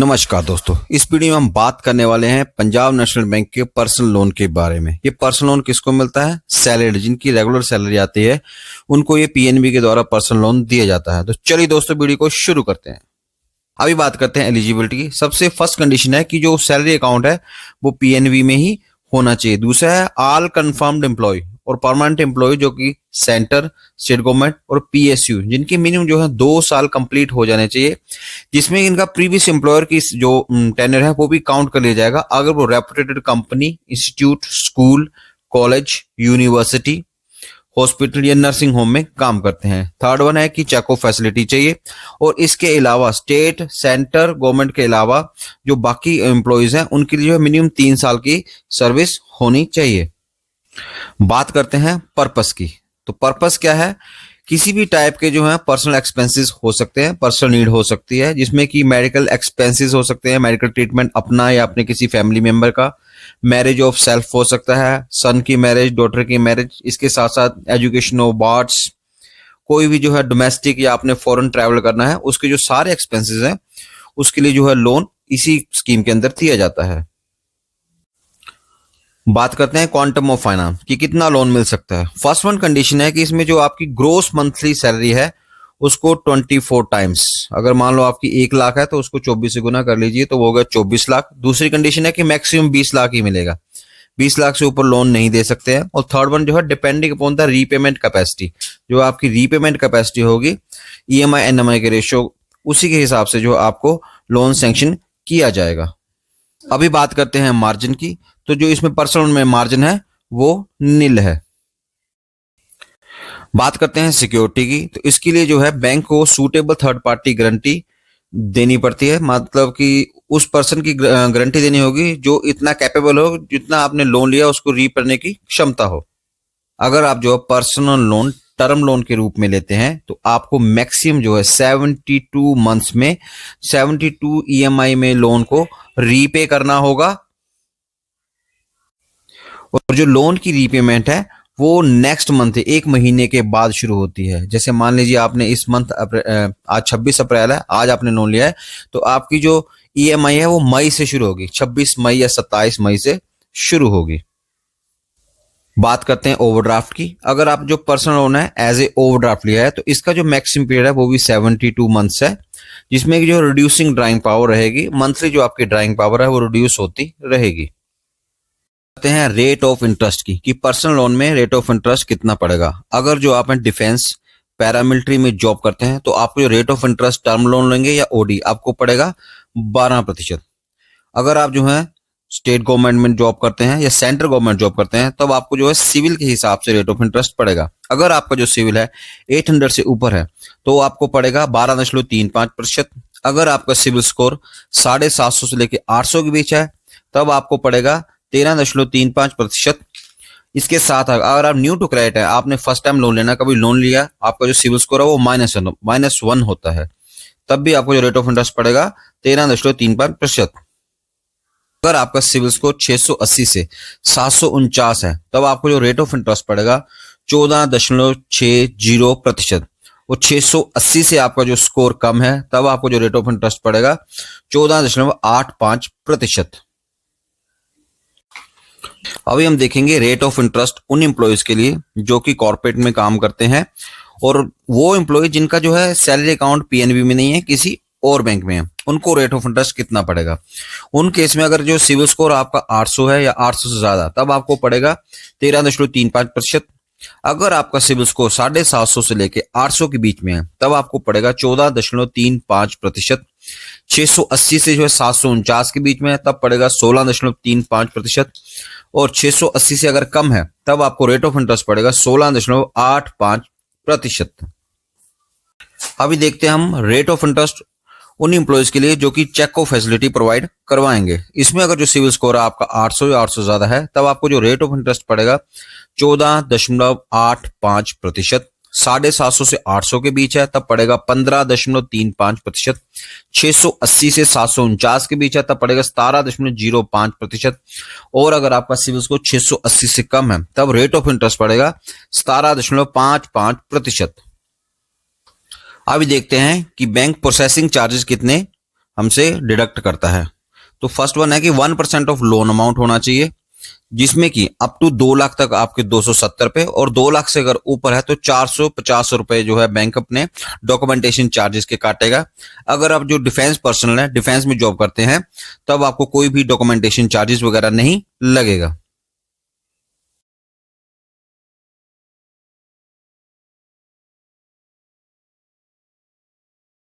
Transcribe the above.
नमस्कार दोस्तों, इस वीडियो में हम बात करने वाले हैं पंजाब नेशनल बैंक के पर्सनल लोन के बारे में। ये पर्सनल लोन किसको मिलता है? सैलरीड, जिनकी रेगुलर सैलरी आती है उनको ये पीएनबी के द्वारा पर्सनल लोन दिया जाता है। तो चलिए दोस्तों, वीडियो को शुरू करते हैं। अभी बात करते हैं एलिजिबिलिटी की। सबसे फर्स्ट कंडीशन है कि जो सैलरी अकाउंट है वो पीएनबी में ही होना चाहिए। दूसरा है ऑल कंफर्म्ड एम्प्लॉय और परमानेंट एम्प्लॉय जो कि सेंटर, स्टेट गवर्नमेंट और पीएसयू, जिनके मिनिमम जो है 2 साल कंप्लीट हो जाने चाहिए, जिसमें इनका प्रीवियस एम्प्लॉयर की जो टेन्योर है वो भी काउंट कर लिया जाएगा अगर वो reputed company, institute, school, college, university, hospital या नर्सिंग होम में काम करते हैं। थर्ड वन है कि चेक ऑफ फैसिलिटी चाहिए और इसके अलावा स्टेट, सेंटर गवर्नमेंट के अलावा जो बाकी एम्प्लॉयज हैं उनके लिए जो है मिनिमम 3 साल की सर्विस होनी चाहिए। बात करते हैं पर्पस की। तो पर्पस क्या है? किसी भी टाइप के जो है पर्सनल एक्सपेंसेस हो सकते हैं, पर्सनल नीड हो सकती है, जिसमें कि मेडिकल एक्सपेंसेस हो सकते हैं, मेडिकल ट्रीटमेंट अपना या अपने किसी फैमिली मेंबर का, मैरिज ऑफ सेल्फ हो सकता है, सन की मैरिज, डॉटर की मैरिज, इसके साथ साथ एजुकेशन ऑफ बर्ड्स, कोई भी जो है डोमेस्टिक या आपने फॉरेन ट्रैवल करना है उसके जो सारे एक्सपेंसेस हैं उसके लिए जो है लोन इसी स्कीम के अंदर दिया जाता है। बात करते हैं क्वांटम ऑफ फाइनेंस कि कितना लोन मिल सकता है। फर्स्ट वन कंडीशन है कि इसमें जो आपकी ग्रोस मंथली सैलरी है उसको 24 टाइम्स, अगर मान लो आपकी 1 लाख है तो उसको 24 से गुना कर लीजिए तो वो होगा 24 लाख। दूसरी कंडीशन है कि मैक्सिमम 20 लाख ही मिलेगा, 20 लाख से ऊपर लोन नहीं दे सकते हैं। और थर्ड वन जो है depending upon the repayment capacity, जो आपकी रीपेमेंट कैपेसिटी होगी ईएमआई एनएमआई के रेशियो, उसी के हिसाब से जो आपको लोन सैंक्शन किया जाएगा। अभी बात करते हैं मार्जिन की। तो जो इसमें पर्सनल में मार्जिन है वो नील है। बात करते हैं सिक्योरिटी की। तो इसके लिए जो है बैंक को सूटेबल थर्ड पार्टी गारंटी देनी पड़ती है, मतलब कि उस पर्सन की गारंटी देनी होगी जो इतना कैपेबल हो, जितना आपने लोन लिया उसको रीप करने की क्षमता हो। अगर आप जो पर्सनल लोन टर्म लोन के रूप में लेते हैं तो आपको मैक्सिमम जो है 72 मंथ्स में 72 ईएमआई में लोन को रीपे करना होगा। और जो लोन की रीपेमेंट है वो नेक्स्ट मंथ 1 महीने के बाद शुरू होती है। जैसे मान लीजिए आपने इस मंथ आज 26 अप्रैल है, आज आपने लोन लिया है तो आपकी जो ईएमआई है वो मई से शुरू होगी, 26 मई या 27 मई से शुरू होगी। बात करते हैं ओवरड्राफ्ट की। अगर आप जो पर्सनल लोन है एज ए ओवरड्राफ्ट लिया है तो इसका जो मैक्सिमम पीरियड है वो भी 72 मंथ्स है, जिसमें जो रिड्यूसिंग ड्राइंग पावर रहेगी, मंथली जो आपकी ड्राइंग पावर है वो रिड्यूस होती रहेगी। हैं रेट ऑफ इंटरेस्ट की कि पर्सनल लोन में रेट ऑफ इंटरेस्ट कितना पड़ेगा। अगर जो आप डिफेंस, पैरामिलिट्री में जॉब करते हैं तो आपको जो rate of interest term loan लेंगे या ओडी आपको पड़ेगा 12%। अगर आप जो है स्टेट गवर्नमेंट में जॉब करते हैं या सेंट्रल गवर्नमेंट जॉब करते हैं तब आपको जो है सिविल के हिसाब से रेट ऑफ इंटरेस्ट पड़ेगा। अगर आपका जो सिविल है 800 से ऊपर है तो आपको पड़ेगा 12.35%। अगर आपका सिविल स्कोर 750 से लेकर 800 के बीच है तब आपको पड़ेगा 13.35%। इसके साथ अगर आप न्यू टू क्रेडिट है, आपने फर्स्ट टाइम लोन लेना, कभी लोन लिया, आपका जो सिविल स्कोर है वो -1 होता है, तब भी आपको जो रेट ऑफ इंटरेस्ट पड़ेगा 13.35%। अगर आपका सिविल स्कोर 680 से 749 है तब आपको जो रेट ऑफ इंटरेस्ट पड़ेगा 14.60%। और 680 से आपका जो स्कोर कम है तब आपको जो रेट ऑफ इंटरेस्ट पड़ेगा 14.85%। अभी हम देखेंगे रेट ऑफ इंटरेस्ट उन एम्प्लॉयज के लिए जो कि कॉर्पोरेट में काम करते हैं और वो एम्प्लॉय जिनका जो है सैलरी अकाउंट पीएनबी में नहीं है, किसी और बैंक में है, उनको रेट ऑफ इंटरेस्ट कितना पड़ेगा। उन केस में अगर जो सिविल स्कोर आपका 800 है या 800 से ज्यादा तब आपको पड़ेगा 13.35%। अगर आपका सिविल स्कोर 750 से लेके 800 के बीच में है तब आपको पड़ेगा 14.35%। 680 से जो है 749 के बीच में है तब पड़ेगा 16.35%। और 680 से अगर कम है तब आपको रेट ऑफ इंटरेस्ट पड़ेगा 16.85%। अभी देखते हैं हम रेट ऑफ इंटरेस्ट उन एम्प्लॉयज के लिए जो कि चेक ऑफ फैसिलिटी प्रोवाइड करवाएंगे। इसमें अगर जो सिविल स्कोर है आपका 800 या 800 ज्यादा है तब आपको जो रेट ऑफ इंटरेस्ट पड़ेगा 14.85%। 750 से 800 के बीच है तब पड़ेगा 15.35%। 680 से 749 के बीच है तब पड़ेगा 17.05%। और अगर आपका सिविल स्कोर 680 से कम है तब रेट ऑफ इंटरेस्ट पड़ेगा 17.55%। अभी देखते हैं कि बैंक प्रोसेसिंग चार्जेस कितने हमसे डिडक्ट करता है। तो फर्स्ट वन है कि 1% ऑफ लोन अमाउंट होना चाहिए, जिसमें कि अप टू 2 लाख तक आपके 270 पे, और 2 लाख से अगर ऊपर है तो 450 रुपए जो है बैंक अपने डॉक्यूमेंटेशन चार्जेस के काटेगा। अगर आप जो डिफेंस पर्सनल है, डिफेंस में जॉब करते हैं, तब आपको कोई भी डॉक्यूमेंटेशन चार्जेस वगैरह नहीं लगेगा।